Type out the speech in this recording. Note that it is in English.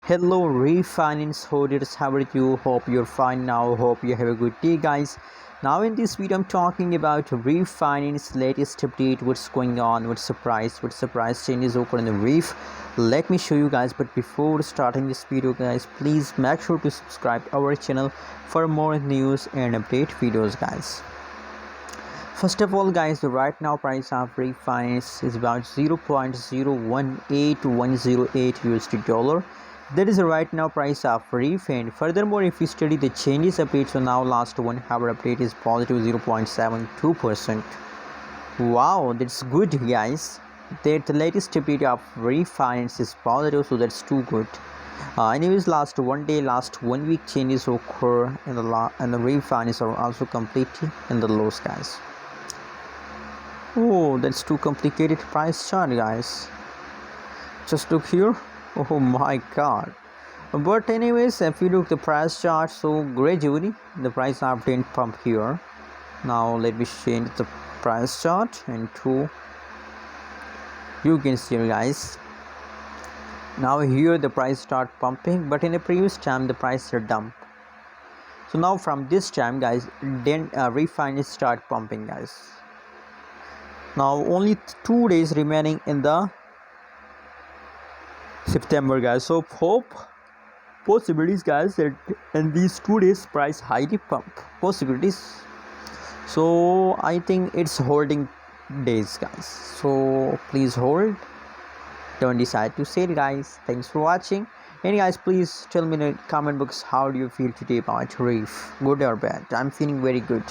Hello Reef Finance holders, how are you? Hope you're fine now. Hope you have a good day, guys. Now in this video I'm talking about Reef Finance latest update, what's going on, what surprise changes occur in the Reef. Let me show you guys, but before starting this video guys, please make sure to subscribe our channel for more news and update videos guys. First of all guys, the right now price of Reef Finance is about 0.018108 USD dollar. That is the right now price of Reef, and furthermore if you study the changes update, so now last 1 hour update is positive 0.72%. Wow, that's good guys, that the latest update of Reef Finance is positive, so that's too good. Anyways, last 1 day, last 1 week changes occur in the Reef Finance are also completely in the lows guys. Oh, that's too complicated price chart guys. Just look here. Oh my god. But anyways, if you look the price chart, so gradually the price didn't pump here. Now let me change the price chart into, you can see guys, now here the price start pumping, but in the previous time the price dump. So now from this time guys, then Reef Finance start pumping guys. Now only 2 days remaining in the September guys, so hope possibilities guys that in these 2 days price highly pump possibilities. So I think it's holding days guys, so please hold, don't decide to sell guys. Thanks for watching, and guys please tell me in the comment box how do you feel today about Reef, good or bad. I'm feeling very good.